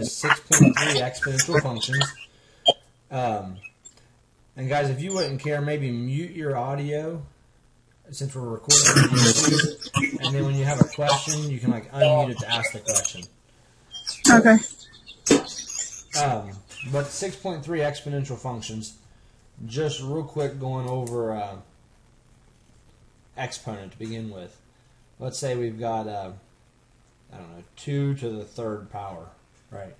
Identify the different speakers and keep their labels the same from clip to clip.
Speaker 1: is 6.3 exponential functions. And guys, if you wouldn't care, maybe mute your audio since we're recording on YouTube. And then when you have a question, you can like unmute it to ask the question.
Speaker 2: Okay.
Speaker 1: But 6.3 exponential functions, just real quick going over exponent to begin with. Let's say we've got, I don't know, 2 to the third power, right?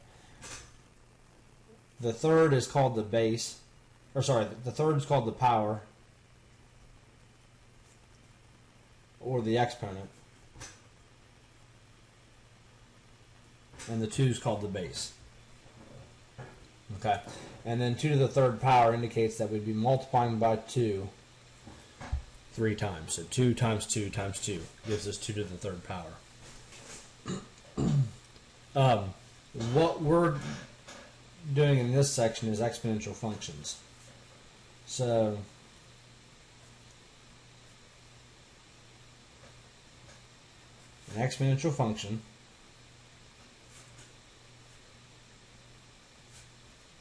Speaker 1: The third is called the base, or sorry, the third is called the power, or the exponent, and the 2 is called the base. Okay, and then 2 to the third power indicates that we'd be multiplying by 2 3 times. So 2 times 2 times 2 gives us 2 to the third power. What we're doing in this section is exponential functions. So an exponential function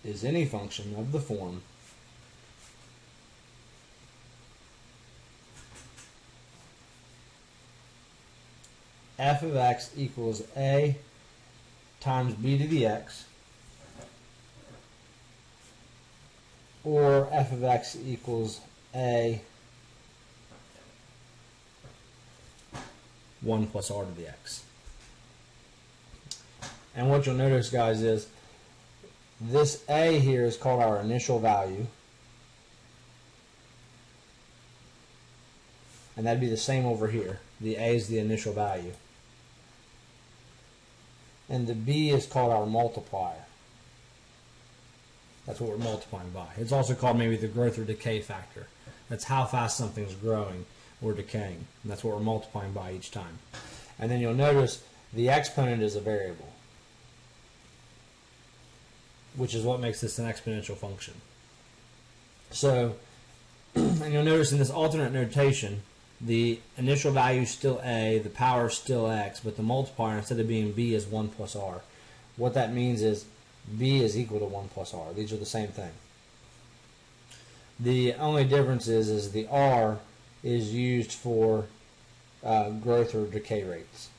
Speaker 1: is any function of the form f of x equals a times b to the x, or f of x equals a 1 plus r to the x. And what you'll notice, guys, is this a here is called our initial value, and that'd be the same over here. The a is the initial value, and the b is called our multiplier. That's what we're multiplying by. It's also called maybe the growth or decay factor. That's how fast something's growing or decaying, and that's what we're multiplying by each time. And then you'll notice the exponent is a variable, which is what makes this an exponential function. So, and you'll notice in this alternate notation, the initial value is still a, the power is still x, but the multiplier, instead of being b, is 1 plus r. What that means is b is equal to 1 plus r. These are the same thing. The only difference is the r is used for growth or decay rates.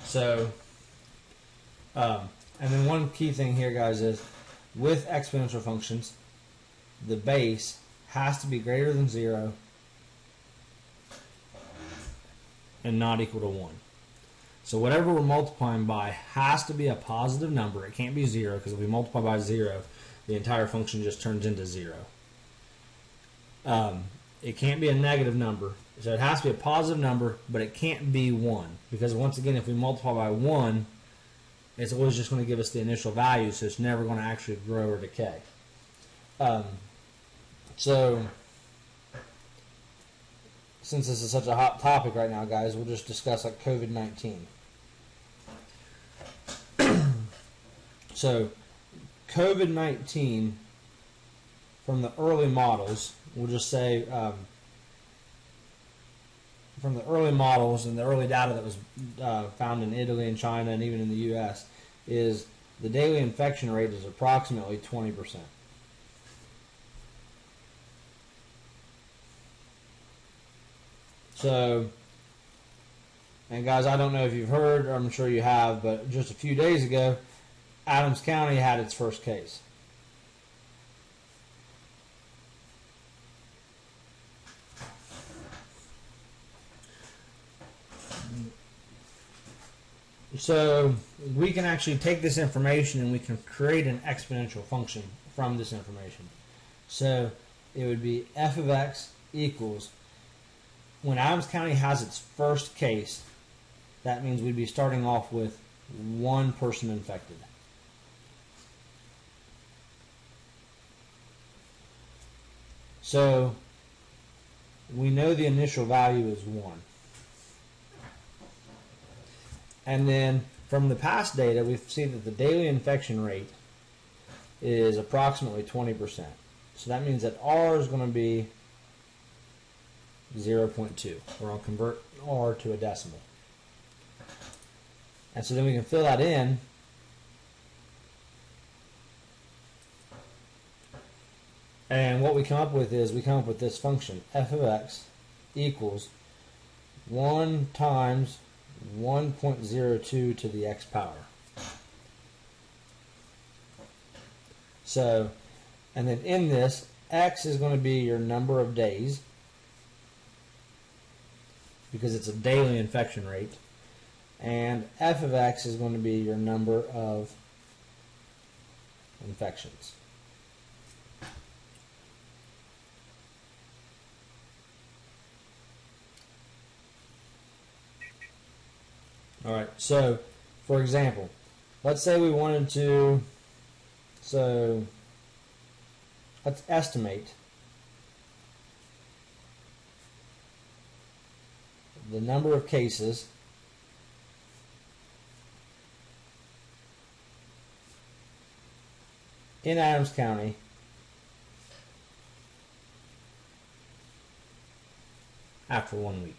Speaker 1: So, and then one key thing here, guys, is with exponential functions, the base has to be greater than 0 and not equal to 1. So whatever we're multiplying by has to be a positive number. It can't be 0, because if we multiply by 0, the entire function just turns into 0. It can't be a negative number. So it has to be a positive number, but it can't be 1. Because once again, if we multiply by 1, it's always just going to give us the initial value, so it's never going to actually grow or decay. So, since this is such a hot topic right now, guys, we'll just discuss like COVID-19. So, COVID-19, from the early models, we'll just say, from the early models and the early data that was found in Italy and China and even in the U.S., is the daily infection rate is approximately 20%. So, and guys, I don't know if you've heard, or I'm sure you have, but just a few days ago, Adams County had its first case. So we can actually take this information and we can create an exponential function from this information. So it would be f of x equals, when Adams County has its first case, that means we'd be starting off with 1 person infected. So we know the initial value is 1. And then from the past data, we see that the daily infection rate is approximately 20%. So that means that R is going to be 0.2. We're going to convert R to a decimal. And so then we can fill that in. And what we come up with is we come up with this function, f of x equals 1 times 1.02 to the x power. So, and then in this, x is going to be your number of days, because it's a daily infection rate, and f of x is going to be your number of infections. All right, so for example, let's say we wanted to, so let's estimate the number of cases in Adams County after 1 week.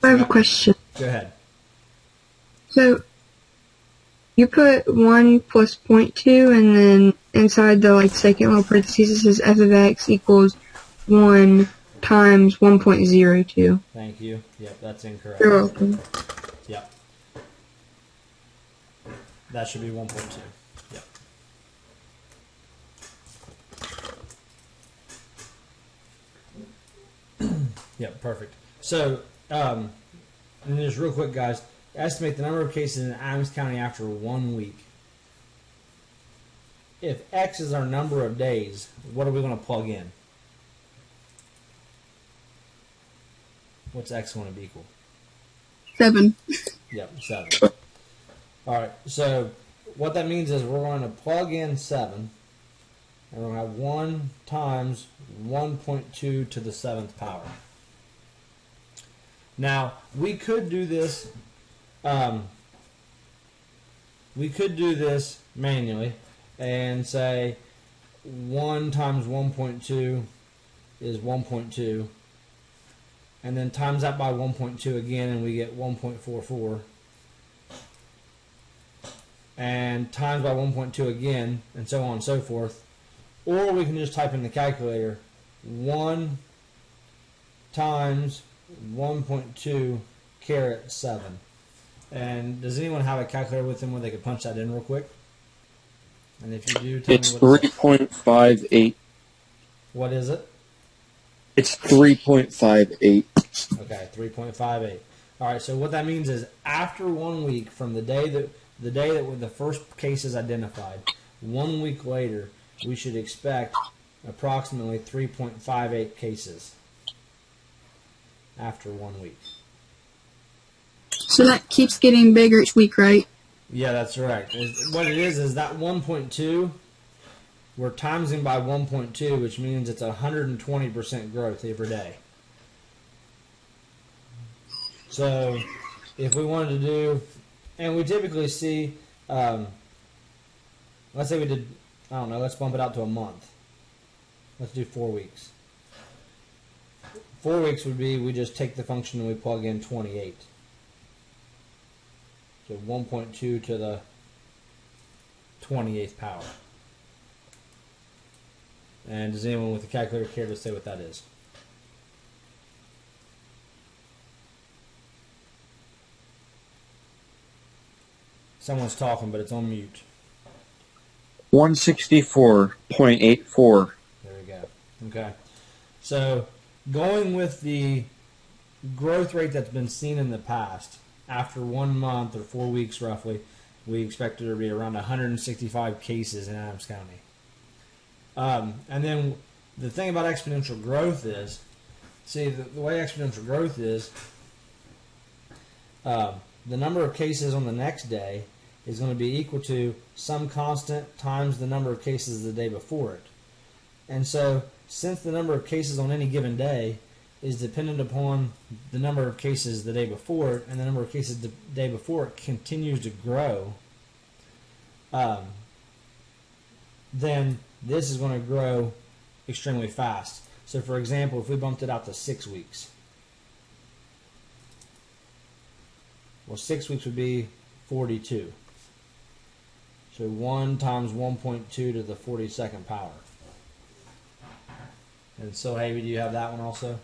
Speaker 2: I have a question.
Speaker 1: Go ahead.
Speaker 2: So, you put 1 plus 0.2, and then inside the second little parentheses it says f of x equals 1 times 1.02.
Speaker 1: Thank you. Yep, that's incorrect.
Speaker 2: You're welcome.
Speaker 1: Yep. That should be 1.2. Yep. Yep, perfect. So, and just real quick, guys, estimate the number of cases in Adams County after 1 week. If X is our number of days, what are we going to plug in? What's X going to be equal?
Speaker 2: 7.
Speaker 1: Yep, 7. All right, so what that means is we're going to plug in 7, and we're going to have 1 times 1.2 to the 7th power. Now, we could do this manually and say 1 times 1.2 is 1.2, and then times that by 1.2 again, and we get 1.44, and times by 1.2 again, and so on and so forth. Or we can just type in the calculator 1 times 1.2 caret 7. And does anyone have a calculator with them where they could punch that in real quick? And if you do, tell
Speaker 3: it's
Speaker 1: me what
Speaker 3: 3.58.
Speaker 1: What is it?
Speaker 3: It's 3.58.
Speaker 1: Okay, 3.58. All right, so what that means is after 1 week from the day that the first case is identified, 1 week later, we should expect approximately 3.58 cases after 1 week.
Speaker 2: So that keeps getting bigger each week, right?
Speaker 1: Yeah, that's right. What it is that 1.2, we're timesing by 1.2, which means it's 120% growth every day. So if we wanted to do, and we typically see, let's say we did, I don't know, let's bump it out to a month. Let's do 4 weeks. 4 weeks would be, we just take the function and we plug in 28. So 1.2 to the 28th power. And does anyone with a calculator care to say what that is? Someone's talking, but it's on mute.
Speaker 3: 164.84.
Speaker 1: There we go. Okay. So going with the growth rate that's been seen in the past, after 1 month or 4 weeks roughly, we expect there to be around 165 cases in Adams County. And then the thing about exponential growth is, see, the way exponential growth is, the number of cases on the next day is going to be equal to some constant times the number of cases the day before it. And so, since the number of cases on any given day is dependent upon the number of cases the day before it, and the number of cases the day before it continues to grow, then this is going to grow extremely fast. So for example, if we bumped it out to 6 weeks, well, 6 weeks would be 42. So 1 times 1.2 to the 42nd power. And so, Havy, do you have that one also?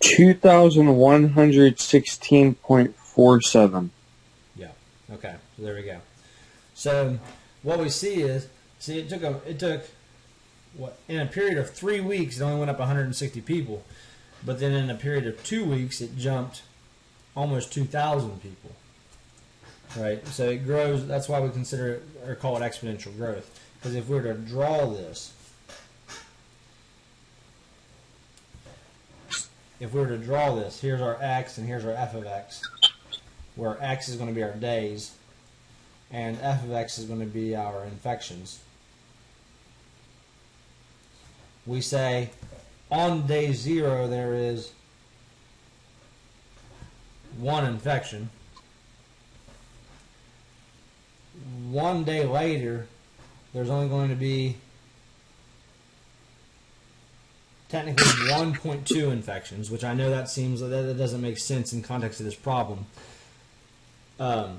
Speaker 3: $2,116.47.
Speaker 1: Yeah. Okay. So there we go. So what we see is, it took what, in a period of 3 weeks, it only went up 160 people, but then in a period of 2 weeks, it jumped almost 2,000 people. Right. So it grows. That's why we consider it, or call it, exponential growth. Because if we were to draw this, here's our x and here's our f of x, where x is going to be our days and f of x is going to be our infections. We say on day 0 there is 1 infection. 1 day later, there's only going to be technically 1.2 infections, which I know that seems that doesn't make sense in context of this problem. But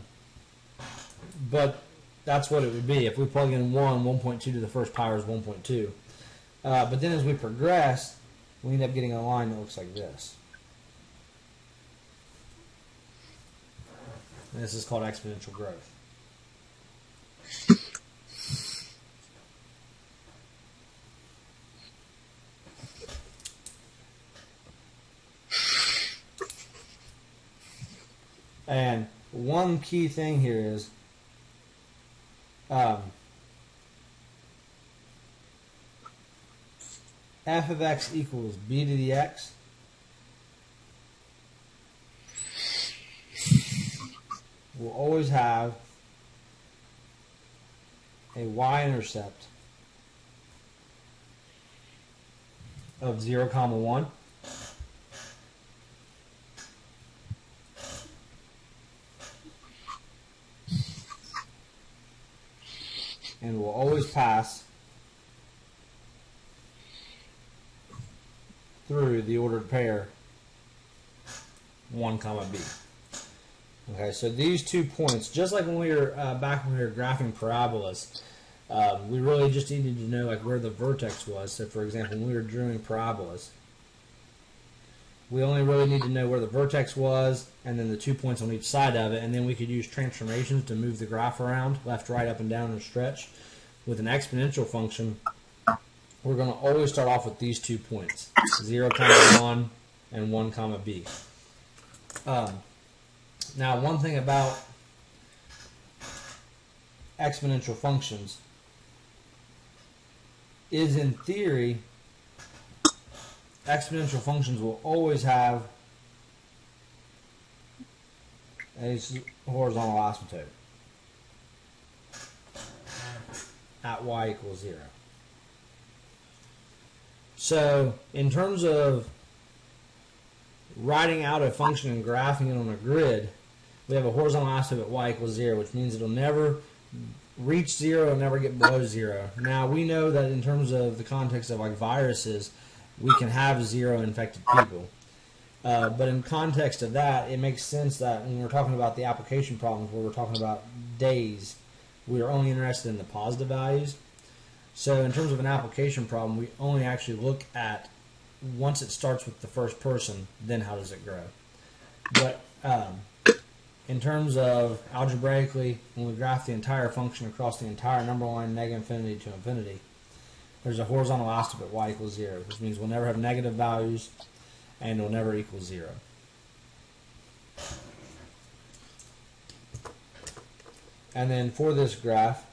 Speaker 1: that's what it would be. If we plug in 1.2 to the first power is 1.2. But then as we progress, we end up getting a line that looks like this. And this is called exponential growth. And one key thing here is f of x equals b to the x. We'll always have a y-intercept of 0, 1. And will always pass through the ordered pair 1, b. Okay, so these 2 points, just like when we were back when we were graphing parabolas, we really just needed to know like where the vertex was. So for example, when we were drawing parabolas, we only really need to know where the vertex was and then the 2 points on each side of it, and then we could use transformations to move the graph around, left, right, up, and down, and stretch. With an exponential function, we're going to always start off with these 2 points, 0, 1 and 1, b. Now, one thing about exponential functions is, in theory, exponential functions will always have a horizontal asymptote at y equals 0. So in terms of writing out a function and graphing it on a grid, we have a horizontal asymptote at y equals 0, which means it'll never reach 0 and never get below 0. Now we know that in terms of the context of like viruses, we can have 0 infected people. But in context of that, it makes sense that when we're talking about the application problems where we're talking about days, we are only interested in the positive values. So in terms of an application problem, we only actually look at once it starts with the first person, then how does it grow. But in terms of algebraically, when we graph the entire function across the entire number line, negative infinity to infinity, there's a horizontal asymptote at y equals 0, which means we'll never have negative values and it'll never equal 0. And then for this graph,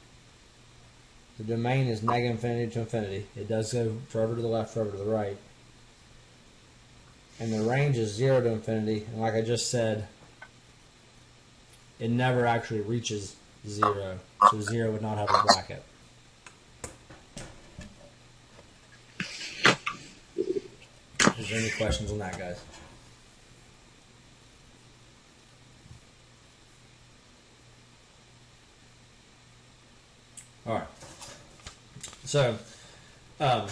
Speaker 1: the domain is negative infinity to infinity. It does go forever to the left, forever to the right. And the range is 0 to infinity. And like I just said, it never actually reaches 0. So 0 would not have a bracket. there any questions on that, guys? All right. So, the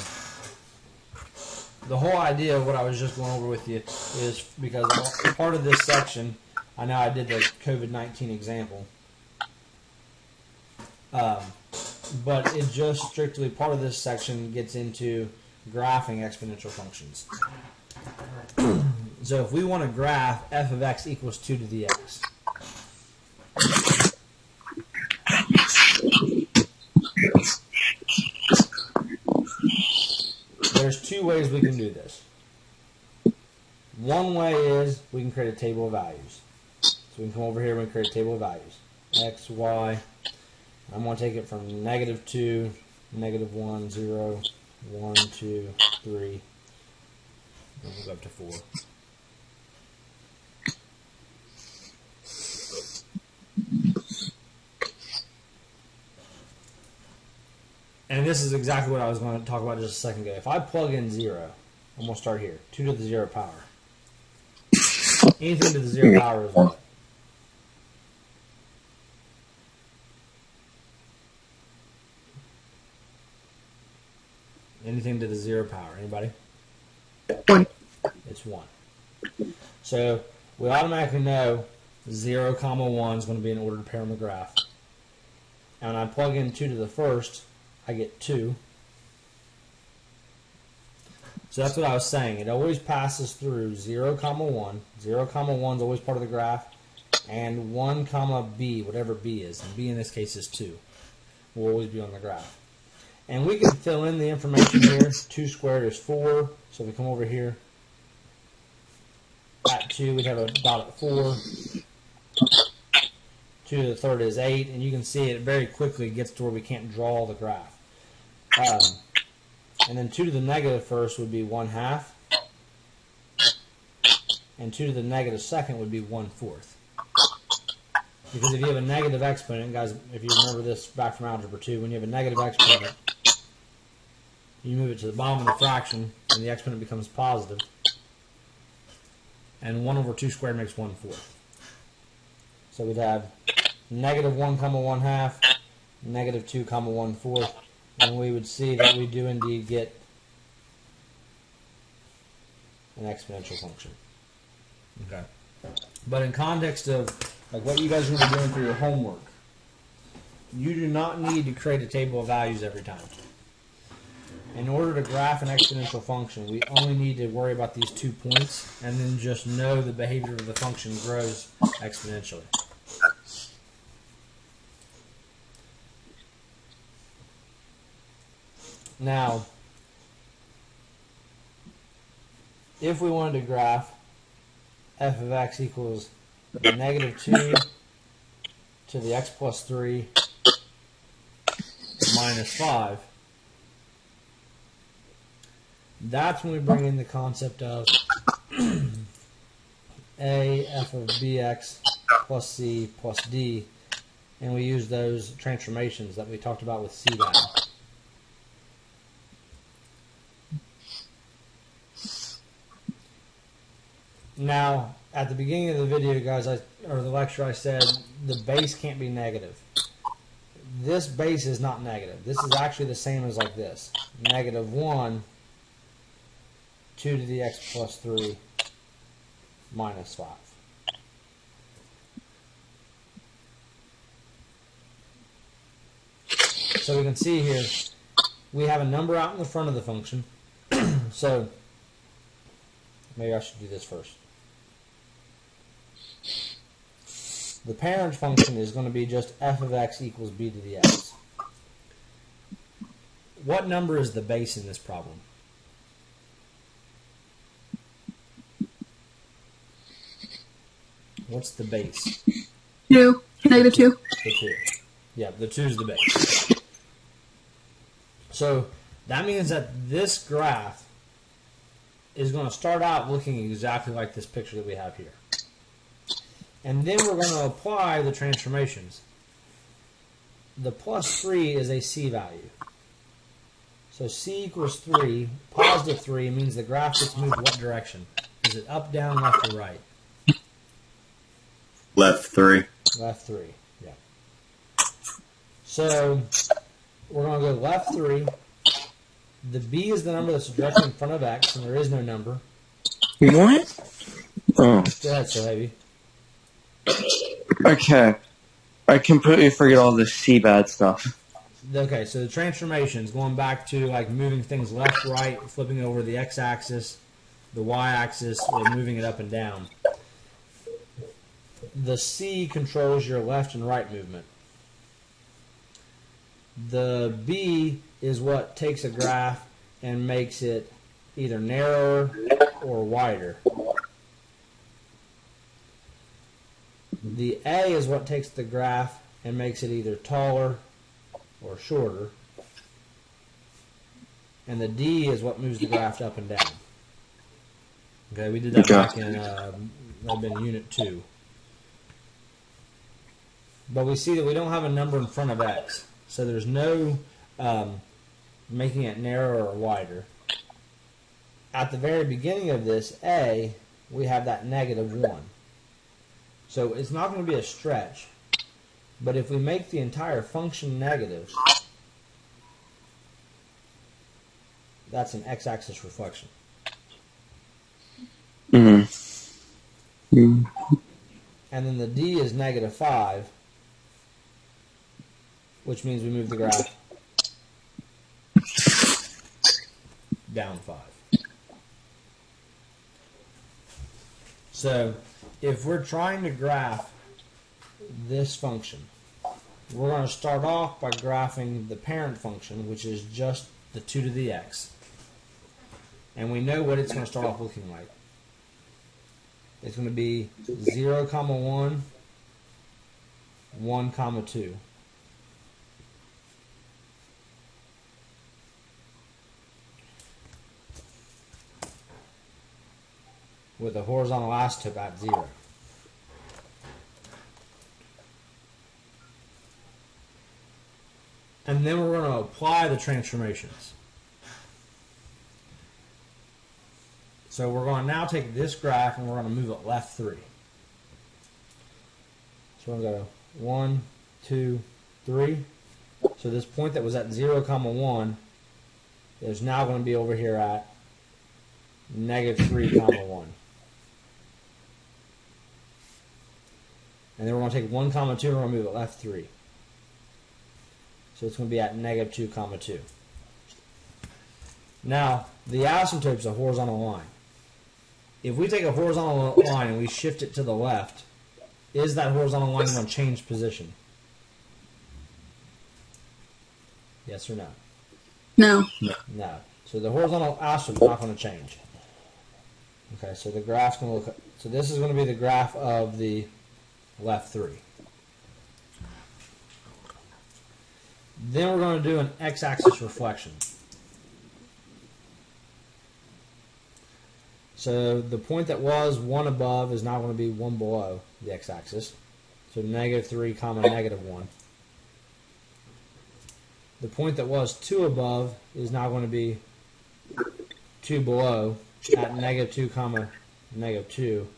Speaker 1: whole idea of what I was just going over with you is because part of this section, I know I did the COVID-19 example, but it just strictly, part of this section gets into graphing exponential functions. So if we want to graph f of x equals 2 to the x, there's two ways we can do this. One way is we can create a table of values. So we can come over here and we can create a table of values. X, Y. I'm going to take it from -2, -1, 0, 1, 2, 3, and we'll go up to 4. And this is exactly what I was going to talk about just a second ago. If I plug in 0, I'm going to start here. 2 to the 0 power. Anything to the 0 power is what? Anything to the 0 power. Anybody?
Speaker 2: 1.
Speaker 1: It's 1. So we automatically know 0, 1 is going to be in ordered pair on the graph. And when I plug in 2 to the first, I get 2. So that's what I was saying. It always passes through 0, 1. 0, 1 is always part of the graph. And 1, b, whatever b is. And b in this case is 2. Will always be on the graph. And we can fill in the information here. 2 squared is 4. So if we come over here, at 2, we'd have a dot at 4. 2 to the third is 8. And you can see it very quickly gets to where we can't draw the graph. And then 2 to the negative first would be 1/2. And 2 to the negative second would be 1/4. Because if you have a negative exponent, guys, if you remember this back from Algebra 2, when you have a negative exponent, you move it to the bottom of the fraction, and the exponent becomes positive. And 1 over 2 squared makes 1/4. So we'd have -1, 1/2, -2, 1/4. And we would see that we do indeed get an exponential function. Okay. But in context of like what you guys are going to be doing for your homework, you do not need to create a table of values every time. In order to graph an exponential function, we only need to worry about these 2 points and then just know the behavior of the function grows exponentially. Now, if we wanted to graph f of x equals -2 to the x plus 3 minus 5, that's when we bring in the concept of a f of bx plus c plus d, and we use those transformations that we talked about with c value. Now, at the beginning of the video, guys, or the lecture, I said the base can't be negative. This base is not negative. This is actually the same as like this. -1, 2 to the x plus 3 minus 5. So we can see here, we have a number out in the front of the function. So maybe I should do this first. The parent function is going to be just f of x equals b to the x. What number is the base in this problem? What's the base?
Speaker 2: 2. -2.
Speaker 1: The 2. Yeah, the 2 is the base. So that means that this graph is going to start out looking exactly like this picture that we have here. And then we're going to apply the transformations. The plus 3 is a c value. So C equals 3. Positive 3 means the graph gets moved what direction? Is it up, down, left, or right?
Speaker 4: Left 3.
Speaker 1: Left 3, yeah. So we're going to go left 3. The B is the number that's directly in front of X, and there is no number.
Speaker 3: What? Oh.
Speaker 1: Go ahead, so heavy.
Speaker 3: Okay. I completely forget all this C-bad stuff.
Speaker 1: Okay, so the transformations, going back to like moving things left, right, flipping over the x-axis, the y-axis, and moving it up and down. The C controls your left and right movement. The B is what takes a graph and makes it either narrower or wider. The A is what takes the graph and makes it either taller or shorter. And the D is what moves the graph up and down. Okay, we did that back in that'd been Unit 2. But we see that we don't have a number in front of X. So there's no making it narrower or wider. At the very beginning of this A, we have that -1. So it's not going to be a stretch. But if we make the entire function negative, that's an x-axis reflection.
Speaker 3: Mm-hmm.
Speaker 1: And then the D is -5, which means we move the graph down 5. So if we're trying to graph this function, we're going to start off by graphing the parent function, which is just the 2 to the x. And we know what it's going to start off looking like. It's going to be 0, 1, 1, 2. With a horizontal asymptote at 0. And then we're going to apply the transformations. So we're going to now take this graph and we're going to move it left 3. So we're going to go 1, 2, 3. So this point that was at 0, 1 is now going to be over here at -3, 1. And then we're going to take 1, 2, and we're going to move it left 3. So it's going to be at -2, 2. Now, the asymptote is a horizontal line. If we take a horizontal line and we shift it to the left, is that horizontal line going to change position? Yes or no?
Speaker 2: No.
Speaker 1: No. So the horizontal asymptote is not going to change. Okay, so the graph's going to look. So this is going to be the graph of the left 3. Then we're going to do an x-axis reflection. So the point that was 1 above is now going to be 1 below the x-axis. So -3, -1. The point that was 2 above is now going to be 2 below at -2, -2.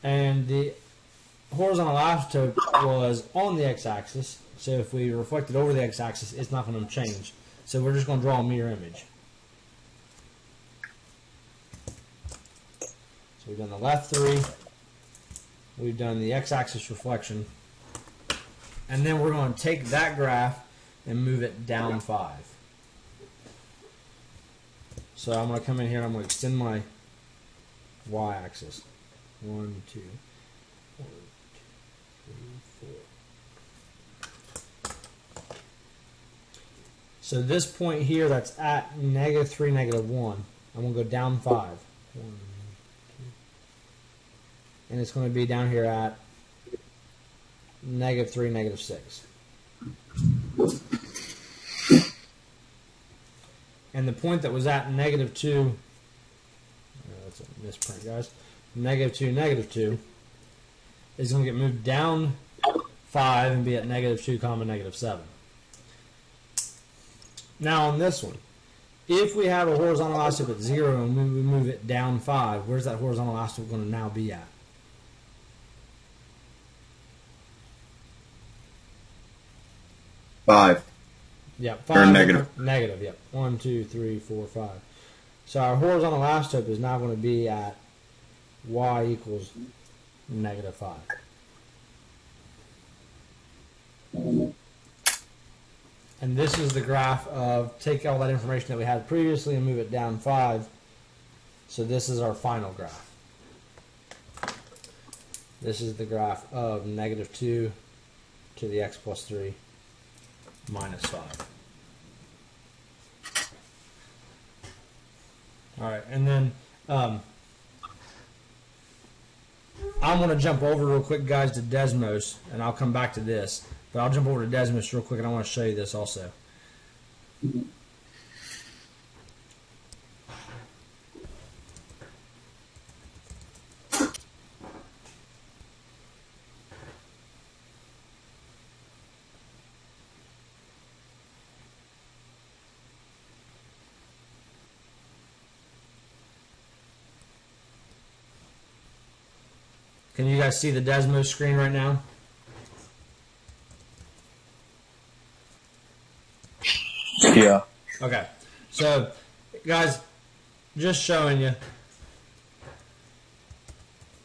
Speaker 1: And the horizontal asymptote was on the x-axis, so if we reflect it over the x-axis, it's not going to change. So we're just going to draw a mirror image. So we've done the left 3, we've done the x-axis reflection, and then we're going to take that graph and move it down 5. So I'm going to come in here and I'm going to extend my y-axis. 1, 2, 1, 2, 3, 4. So this point here that's at -3, -1, I'm going to go down 5. 1, 2. And it's going to be down here at -3, -6. And the point that was at -2, that's a misprint, guys. -2, -2 is going to get moved down 5 and be at -2 comma -7. Now on this one, if we have a horizontal asymptote at 0 and we move it down 5, where's that horizontal asymptote going to now be at?
Speaker 4: Five.
Speaker 1: Yep,
Speaker 4: Or
Speaker 1: 5
Speaker 4: negative.
Speaker 1: Negative, yep. 1, 2, 3, 4, 5. So our horizontal asymptote is now going to be at y equals -5. And this is the graph of take all that information that we had previously and move it down 5. So this is our final graph. This is the graph of -2 to the x plus 3 minus 5. All right, and then I'm going to jump over real quick, guys, to Desmos, and I'll come back to this. But I'll jump over to Desmos real quick, and I want to show you this also. Can you guys see the Desmos screen right now?
Speaker 3: Yeah.
Speaker 1: Okay. So, guys, just showing you.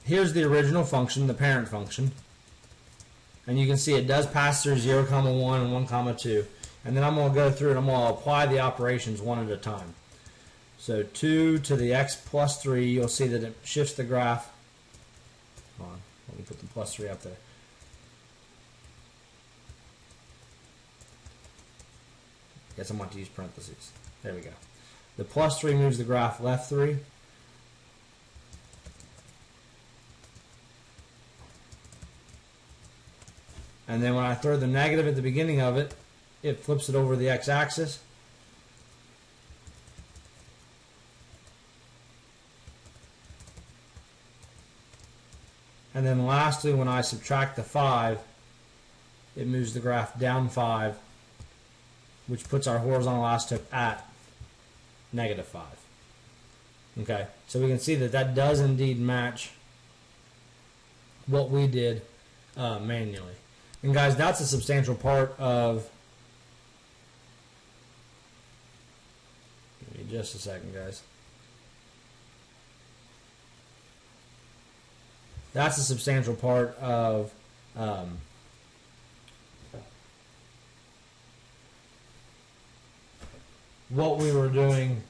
Speaker 1: Here's the original function, the parent function. And you can see it does pass through 0, 1 and 1, 2. And then I'm going to go through and I'm going to apply the operations one at a time. So 2 to the x plus 3, you'll see that it shifts the graph. Hold on, let me put the plus 3 up there. Guess I'm going to use parentheses. There we go. The plus 3 moves the graph left 3. And then when I throw the negative at the beginning of it, it flips it over the x-axis. And then lastly, when I subtract the 5, it moves the graph down 5, which puts our horizontal asymptote at -5. Okay, so we can see that that does indeed match what we did manually. And guys, that's a substantial part of, give me just a second, guys. That's a substantial part of what we were doing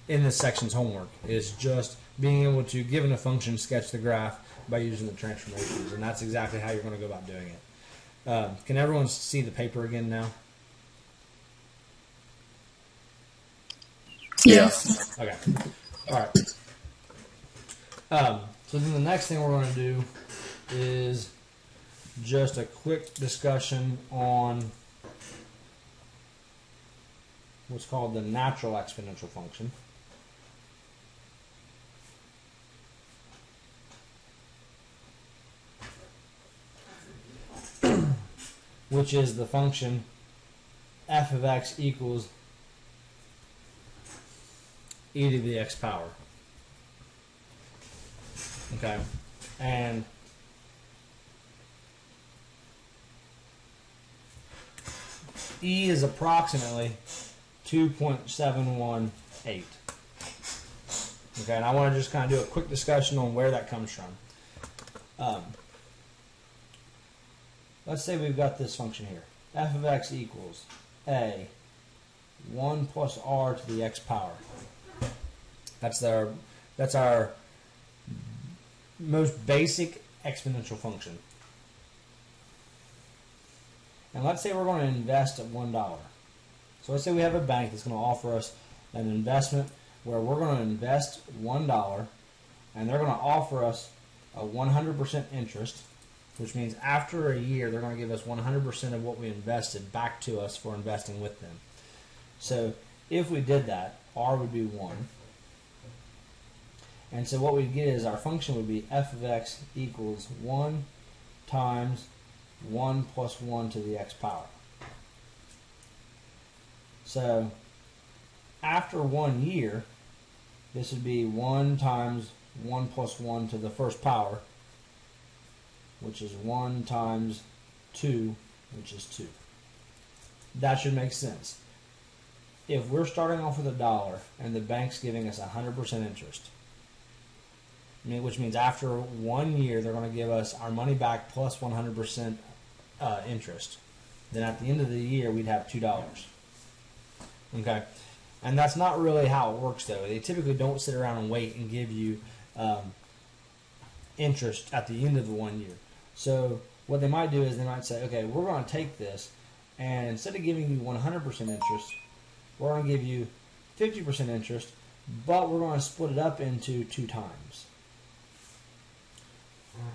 Speaker 1: in this section's homework, is just being able to, given a function, sketch the graph by using the transformations, and that's exactly how you're going to go about doing it. Can everyone see the paper again now?
Speaker 3: Yeah.
Speaker 1: Okay. All right. So then the next thing we're going to do is just a quick discussion on what's called the natural exponential function. Which is the function f of x equals e to the x power. Okay, and e is approximately 2.718. Okay, and I want to just kind of do a quick discussion on where that comes from. Let's say we've got this function here. F of x equals a 1 plus r to the x power. That's our most basic exponential function. And let's say we're going to invest at $1. So let's say we have a bank that's going to offer us an investment where we're going to invest $1 and they're going to offer us a 100% interest, which means after a year they're going to give us 100% of what we invested back to us for investing with them. So if we did that, r would be 1. And so what we'd get is our function would be f of x equals 1 times 1 plus 1 to the x power. So after 1 year, this would be 1 times 1 plus 1 to the first power, which is 1 times 2, which is 2. That should make sense. If we're starting off with $1 and the bank's giving us 100% interest, which means after 1 year they're going to give us our money back plus 100% interest, then at the end of the year we'd have $2. Okay, and that's not really how it works though. They typically don't sit around and wait and give you interest at the end of the 1 year. So what they might do is they might say, okay, we're going to take this, and instead of giving you 100% interest, we're going to give you 50% interest, but we're going to split it up into 2 times.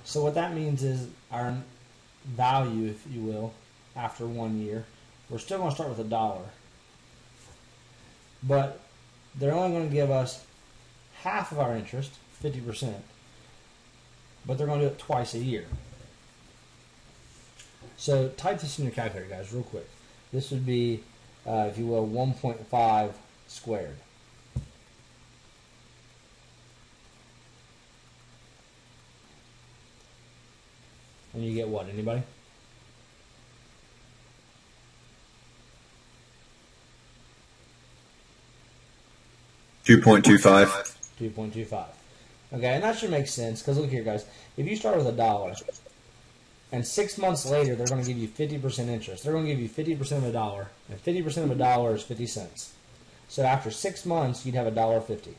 Speaker 1: So what that means is our value, if you will, after 1 year, we're still going to start with $1, but they're only going to give us half of our interest, 50%, but they're going to do it twice a year. So type this in your calculator, guys, real quick. This would be, if you will, 1.5 squared. And you get what? Anybody?
Speaker 4: $2.25.
Speaker 1: 2.25. Okay, and that should make sense, because look here, guys. If you start with $1, and 6 months later they're going to give you 50% interest, they're going to give you 50% of $1, and 50% of $1 is 50 cents. So after 6 months, you'd have $1.50.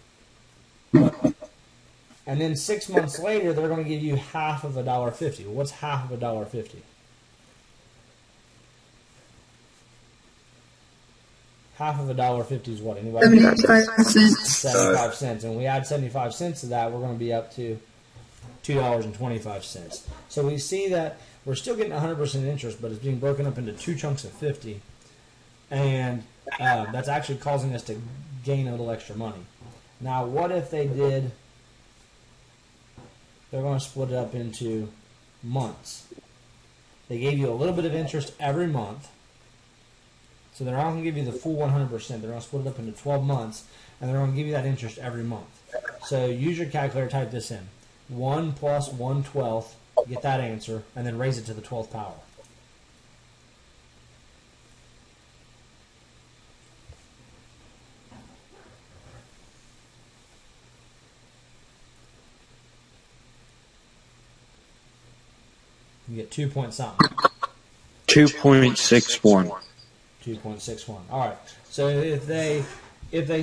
Speaker 1: And then 6 months later, they're going to give you half of $1.50. Well, what's half of $1.50? Half of $1.50 is what? Anybody?
Speaker 2: 75 cents.
Speaker 1: 75 cents. And we add 75 cents to that, we're going to be up to $2.25. So we see that we're still getting 100% interest, but it's being broken up into 2 chunks of 50. And that's actually causing us to gain a little extra money. Now, what if they did... They're going to split it up into months. They gave you a little bit of interest every month. So they're not going to give you the full 100%. They're going to split it up into 12 months, and they're going to give you that interest every month. So use your calculator, type this in. 1 plus 1/12, get that answer, and then raise it to the 12th power. You get 2 point something.
Speaker 3: 2.61.
Speaker 1: 2.61. All right. So if they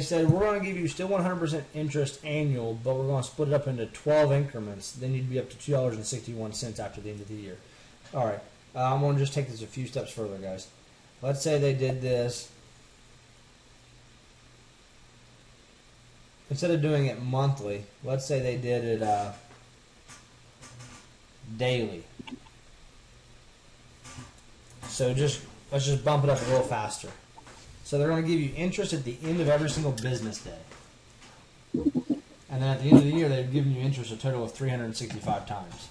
Speaker 1: said we're going to give you still 100% interest annual, but we're going to split it up into 12 increments, then you'd be up to $2.61 after the end of the year. All right. I'm going to just take this a few steps further, guys. Let's say they did this. Instead of doing it monthly, let's say they did it daily. So let's just bump it up a little faster. So they're going to give you interest at the end of every single business day. And then at the end of the year, they've given you interest a total of 365 times.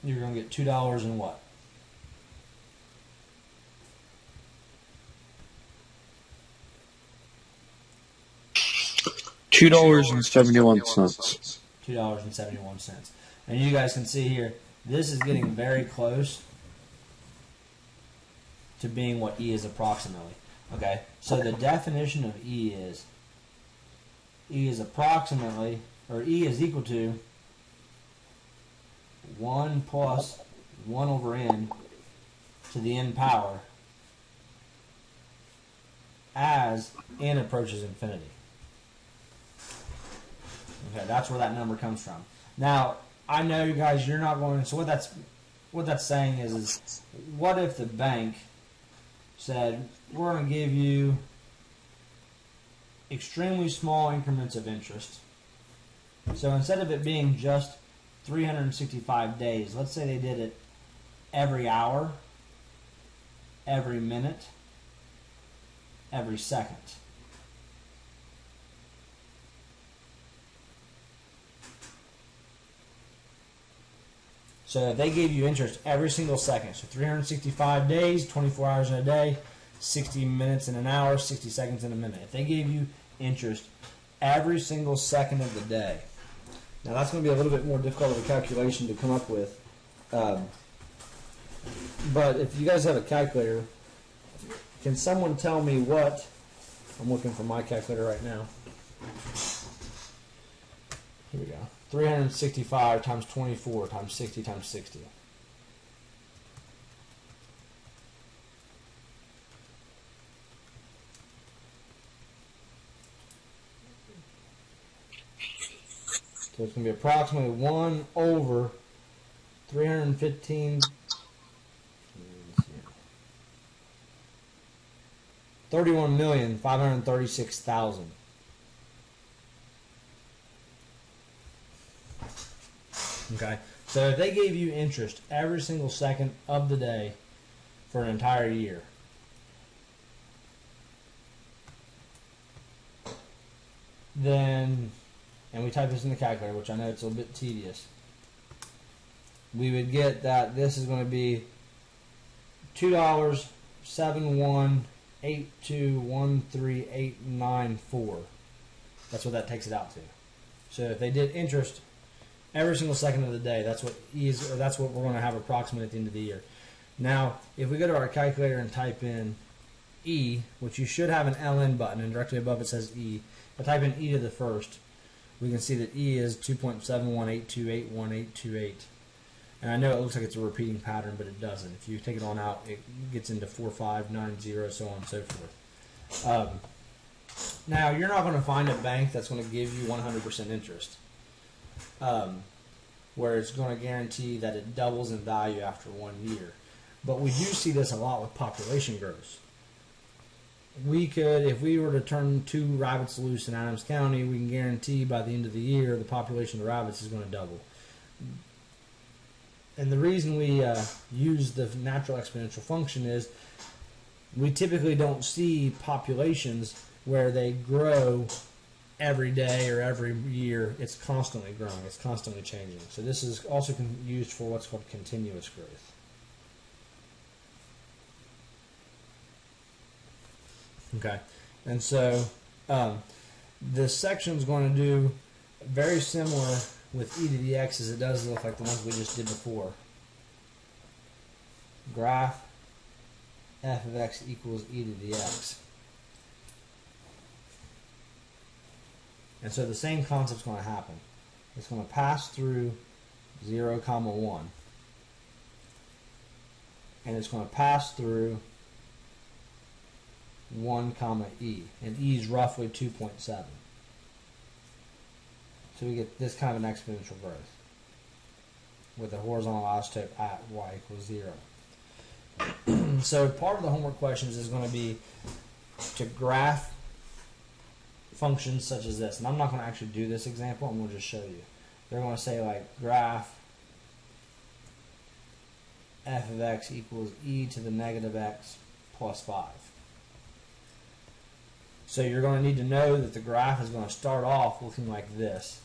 Speaker 1: You're going to get $2 and what?
Speaker 3: $2.71.
Speaker 1: $2.71. And you guys can see here, this is getting very close to being what E is approximately. Okay, so the definition of E is approximately, or E is equal to 1 plus 1 over n to the n power as n approaches infinity. Okay, that's where that number comes from. Now, I know you guys, you're not going. So what that's saying is what if the bank said we're going to give you extremely small increments of interest. So instead of it being just 365 days, let's say they did it every hour, every minute, every second. So if they gave you interest every single second, so 365 days, 24 hours in a day, 60 minutes in an hour, 60 seconds in a minute. If they gave you interest every single second of the day, now that's going to be a little bit more difficult of a calculation to come up with. But if you guys have a calculator, can someone tell me what, I'm looking for my calculator right now. Here we go. 365 times 24 times 60 times 60. So it's going to be approximately 1 over 315. 31,536,000. Okay, so if they gave you interest every single second of the day for an entire year, then, and we type this in the calculator, which I know it's a little bit tedious, we would get that this is going to be $2.71821384. That's what that takes it out to. So if they did interest every single second of the day, that's what that's what we're going to have approximate at the end of the year. Now, if we go to our calculator and type in E, which you should have an LN button, and directly above it says E. If I type in E to the first, we can see that E is 2.7182818828. And I know it looks like it's a repeating pattern, but it doesn't. If you take it on out, it gets into 4590, so on and so forth. Now, you're not going to find a bank that's going to give you 100% interest, where it's going to guarantee that it doubles in value after 1 year. But we do see this a lot with population growth. We could, if we were to turn 2 rabbits loose in Adams County, we can guarantee by the end of the year the population of rabbits is going to double. And the reason we use the natural exponential function is we typically don't see populations where they grow every day or every year. It's constantly growing. It's constantly changing. So this is also used for what's called continuous growth. Okay, and so this section is going to do very similar with e to the x as it does look like the ones we just did before. Graph f of x equals e to the x. And so the same concept's going to happen. It's going to pass through 0, 1. And it's going to pass through 1, e. And e is roughly 2.7. So we get this kind of an exponential growth with a horizontal asymptote at y equals 0. So part of the homework questions is going to be to graph functions such as this. And I'm not going to actually do this example. I'm going to just show you. They're going to say like graph f of x equals e to the negative x plus 5. So you're going to need to know that the graph is going to start off looking like this.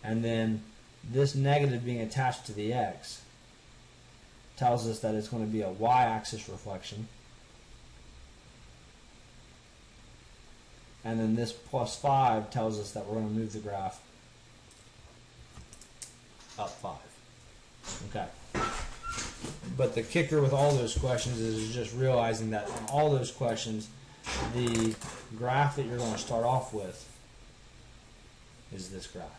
Speaker 1: And then this negative being attached to the x tells us that it's going to be a y-axis reflection. And then this plus 5 tells us that we're going to move the graph up 5. Okay. But the kicker with all those questions is just realizing that on all those questions, the graph that you're going to start off with is this graph.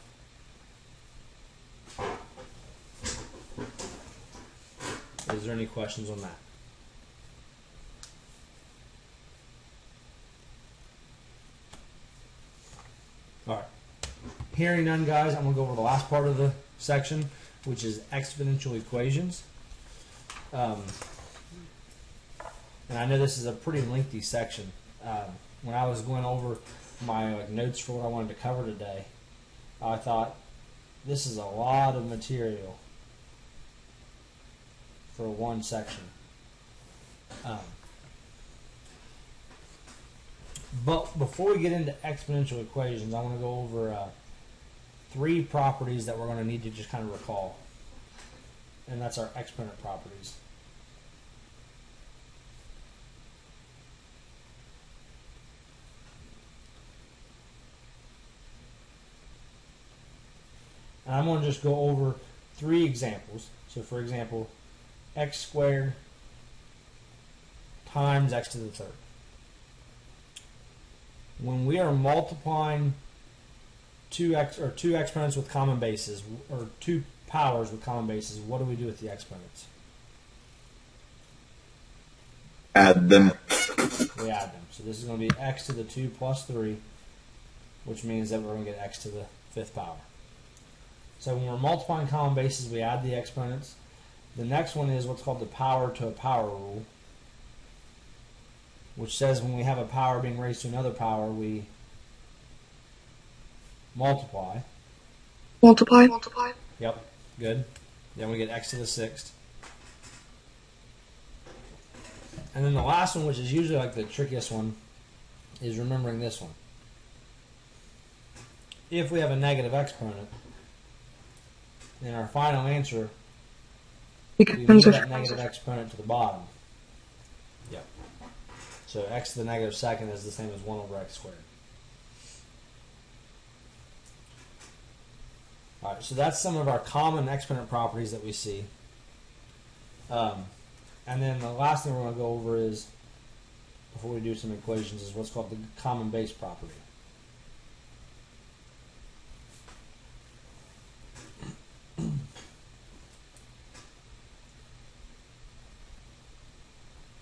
Speaker 1: Is there any questions on that? All right. Hearing none, guys, I'm going to go over the last part of the section, which is exponential equations. And I know this is a pretty lengthy section. When I was going over my notes for what I wanted to cover today, I thought this is a lot of material for one section. But before we get into exponential equations, I want to go over 3 properties that we're going to need to just kind of recall. and that's our exponent properties. And I'm going to just go over 3 examples. So for example, x squared times x to the third. When we are multiplying two exponents with common bases, or 2 powers with common bases, what do we do with the exponents?
Speaker 4: Add them.
Speaker 1: We add them. So this is going to be x to the 2 plus 3, which means that we're going to get x to the 5th power. So when we're multiplying common bases, we add the exponents. The next one is what's called the power to a power rule, which says when we have a power being raised to another power, we multiply.
Speaker 2: Multiply.
Speaker 1: Yep, good. Then we get x to the 6th. And then the last one, which is usually like the trickiest one, is remembering this one. If we have a negative exponent, then our final answer, we move that negative exponent to the bottom. Yep. So x to the negative 2nd is the same as 1 over x squared. All right, so that's some of our common exponent properties that we see. And then the last thing we're going to go over is, before we do some equations, is what's called the common base property.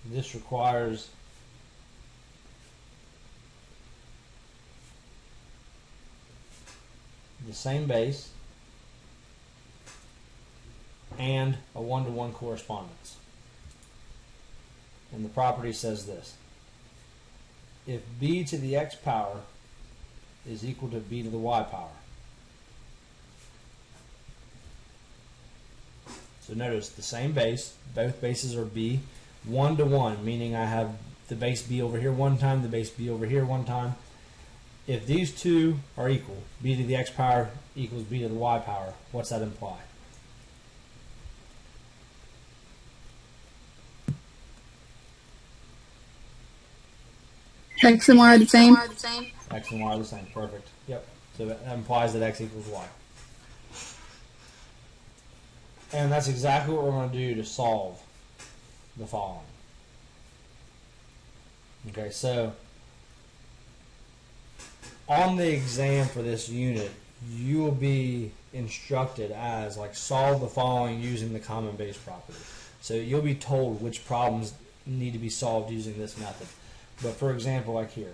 Speaker 1: This requires the same base and a 1-to-1 correspondence. And the property says this: if b to the x power is equal to b to the y power. So notice the same base, both bases are b, 1-to-1, meaning I have the base b over here one time, the base b over here one time. If these two are equal, b to the x power equals b to the y power, what's that imply?
Speaker 5: X and Y are the same.
Speaker 1: X and y are the same. Perfect. Yep. So that implies that x equals y. And that's exactly what we're going to do to solve the following. Okay, so on the exam for this unit, you will be instructed as, like, solve the following using the common base property. So you'll be told which problems need to be solved using this method. But for example, like here,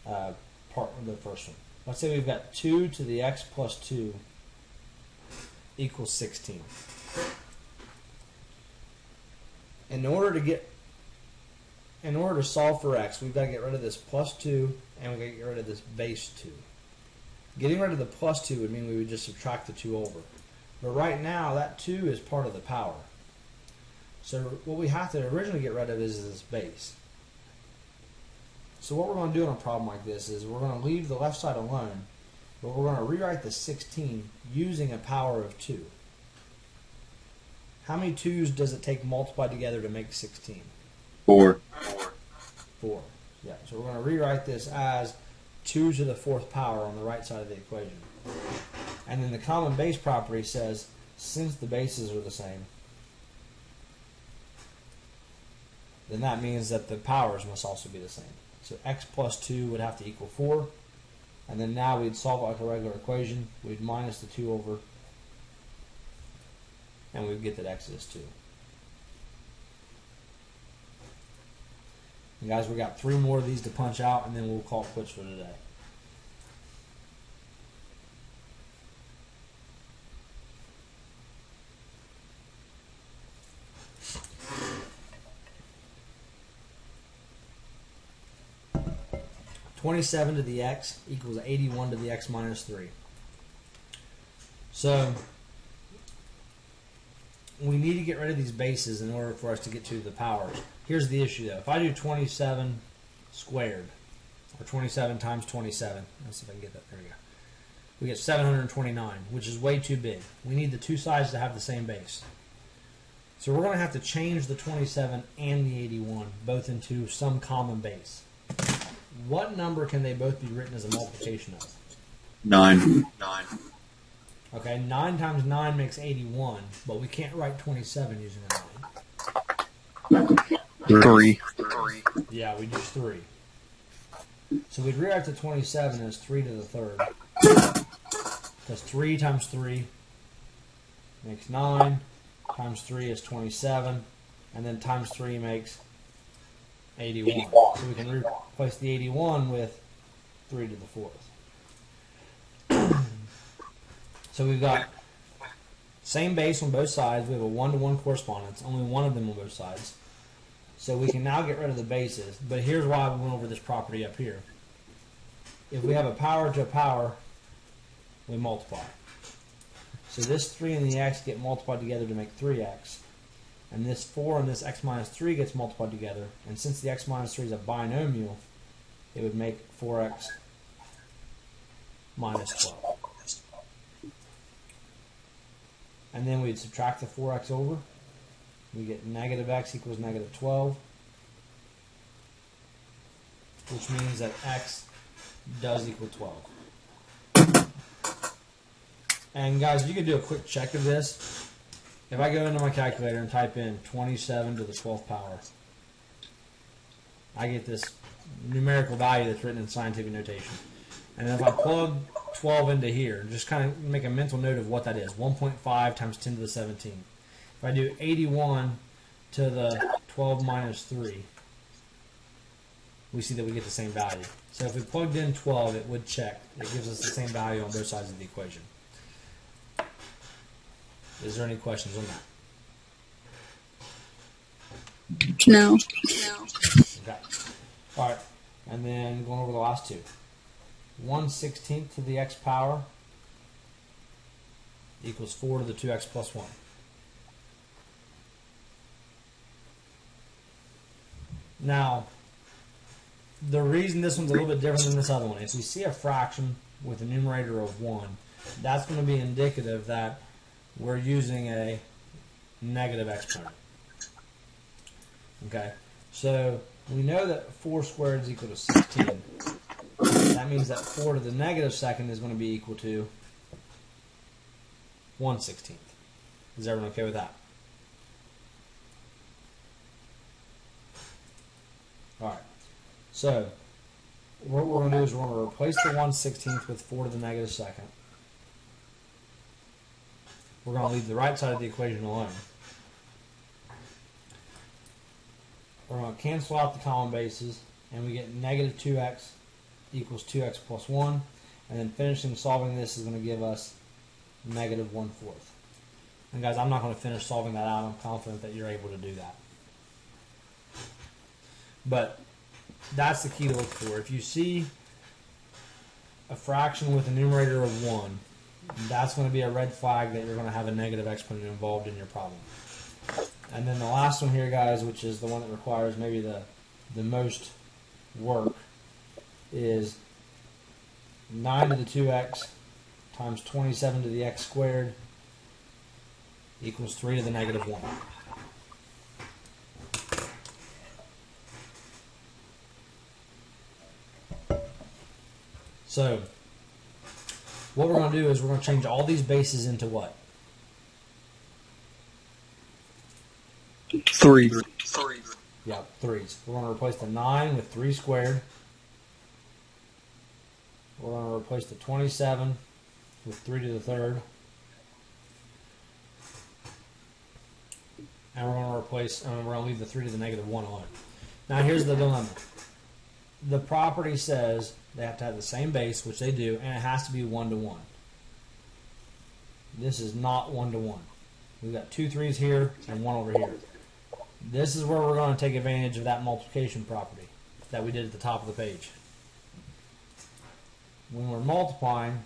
Speaker 1: part of the first one. Let's say we've got 2 to the x plus 2 equals 16. In order to solve for x, we've got to get rid of this plus 2, and we've got to get rid of this base 2. Getting rid of the plus 2 would mean we would just subtract the 2 over. But right now, that 2 is part of the power. So what we have to originally get rid of is this base. So what we're going to do on a problem like this is we're going to leave the left side alone, but we're going to rewrite the 16 using a power of 2. How many 2's does it take multiplied together to make 16?
Speaker 4: 4.
Speaker 1: 4. Yeah, so we're going to rewrite this as 2 to the 4th power on the right side of the equation. And then the common base property says, since the bases are the same, then that means that the powers must also be the same. So x plus 2 would have to equal 4. And then now we'd solve it like a regular equation. We'd minus the 2 over, and we'd get that x is 2. And guys, we got 3 more of these to punch out, and then we'll call it quits for today. (27 to the x equals 81 to the x minus 3). So we need to get rid of these bases in order for us to get to the powers. Here's the issue though. If I do 27 squared, or 27 times 27, let's see if I can get that, there we go. We get 729, which is way too big. We need the two sides to have the same base. So we're going to have to change the 27 and the 81 both into some common base. What number can they both be written as a multiplication of?
Speaker 4: 9.
Speaker 1: Okay, 9 times 9 makes 81, but we can't write 27 using a 9.
Speaker 3: 3.
Speaker 1: Yeah, we do 3. So we'd rewrite the 27 as 3 to the third. Because 3 times 3 makes 9, times 3 is 27, and then times 3 makes 81. So we can replace the 81 with 3 to the fourth. So we've got same base on both sides. We have a 1-to-1 correspondence, only one of them on both sides. So we can now get rid of the bases, but here's why we went over this property up here. If we have a power to a power, we multiply. So this 3 and the x get multiplied together to make 3x. And this 4 and this x minus 3 gets multiplied together. And since the x minus 3 is a binomial, it would make 4x minus 12. And then we'd subtract the 4x over. We get negative x equals negative 12, which means that x does equal 12. And guys, you can do a quick check of this. If I go into my calculator and type in 27 to the 12th power, I get this numerical value that's written in scientific notation. And if I plug 12 into here, just kind of make a mental note of what that is. 1.5 times 10 to the 17. If I do 81 to the 12 minus 3, we see that we get the same value. So if we plugged in 12, it would check. It gives us the same value on both sides of the equation. Is there any questions on that?
Speaker 5: No.
Speaker 1: Okay. All right. And then going over the last two. 1/16 to the x power equals 4 to the 2x plus 1. Now, the reason this one's a little bit different than this other one, if we see a fraction with a numerator of 1, that's going to be indicative that we're using a negative exponent. Okay, so we know that 4 squared is equal to 16. That means that 4 to the negative second is going to be equal to 1/16. Is everyone okay with that? Alright, so what we're going to do is we're going to replace the 1/16 with 4 to the negative second. We're going to leave the right side of the equation alone. We're going to cancel out the common bases, and we get negative 2x equals 2x plus 1, and then finishing solving this is going to give us negative 1/4. And guys, I'm not going to finish solving that out. I'm confident that you're able to do that. But that's the key to look for. If you see a fraction with a numerator of 1, that's going to be a red flag that you're going to have a negative exponent involved in your problem. And then the last one here, guys, which is the one that requires maybe the most work, is 9 to the 2x times 27 to the x squared equals 3 to the negative 1. So what we're going to do is we're going to change all these bases into what?
Speaker 3: 3.
Speaker 1: Yeah, 3s. We're going to replace the 9 with 3 squared. We're going to replace the 27 with 3 to the third. And we're going to replace, we're going to leave the 3 to the negative 1 alone. Now here's the dilemma. The property says they have to have the same base, which they do, and it has to be 1-to-1. This is not 1-to-1. We've got 2 3s here and 1 over here. This is where we're going to take advantage of that multiplication property that we did at the top of the page. When we're multiplying,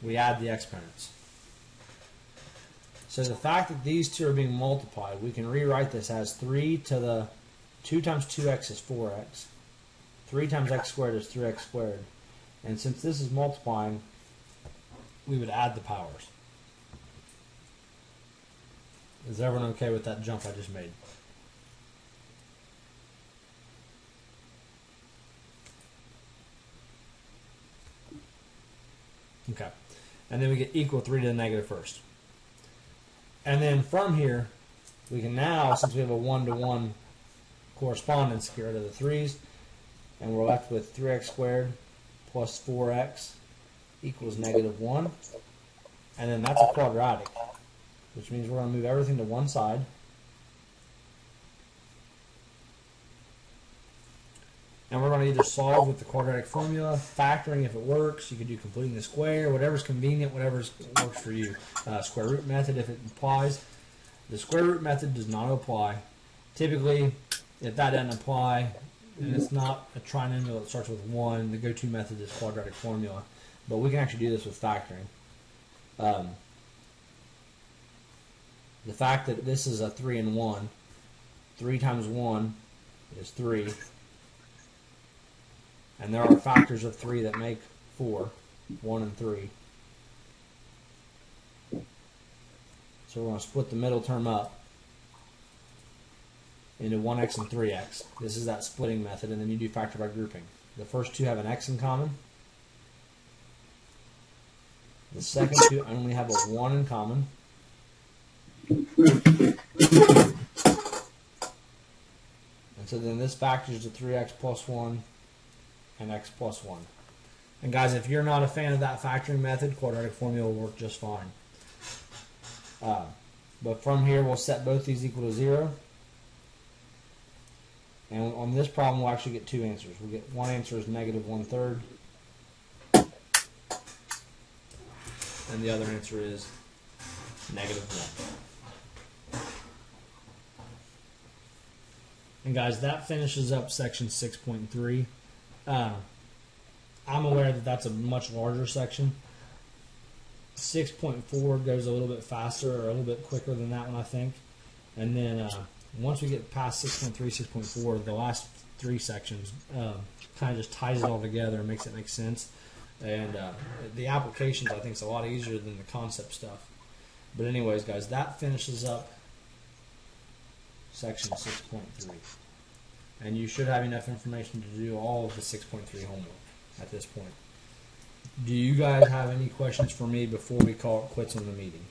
Speaker 1: we add the exponents. So the fact that these two are being multiplied, we can rewrite this as 3 to the 2 times 2x is 4x. 3 times x squared is 3x squared. And since this is multiplying, we would add the powers. Is everyone okay with that jump I just made? Okay. And then we get equal 3 to the negative first. And then from here, we can now, since we have a 1-to-1 correspondence, get rid of the 3's, and we're left with 3x squared plus 4x equals negative 1. And then that's a quadratic, which means we're going to move everything to one side. And we're going to either solve with the quadratic formula, factoring if it works. You can do completing the square, whatever's convenient, whatever works for you. Square root method if it applies. The square root method does not apply. Typically, if that doesn't apply, and it's not a trinomial that starts with 1, the go-to method is quadratic formula. But we can actually do this with factoring. The fact that this is a 3 and 1, 3 times 1 is 3. And there are factors of 3 that make 4, 1 and 3. So we're going to split the middle term up into 1x and 3x. This is that splitting method, and then you do factor by grouping. The first two have an x in common. The second two only have a 1 in common. And so then this factors to 3x plus 1 and x plus 1. And guys, if you're not a fan of that factoring method, quadratic formula will work just fine. But from here, we'll set both these equal to 0. And on this problem, we'll actually get two answers. We'll get one answer is negative 1/3. And the other answer is negative 1. And guys, that finishes up section 6.3. I'm aware that that's a much larger section. 6.4 goes a little bit faster or a little bit quicker than that one, I think. And then once we get past 6.3, 6.4, the last three sections kind of just ties it all together and makes it make sense. And the applications, I think, is a lot easier than the concept stuff. But anyways, guys, that finishes up section 6.3. And you should have enough information to do all of the 6.3 homework at this point. Do you guys have any questions for me before we call it quits on the meeting?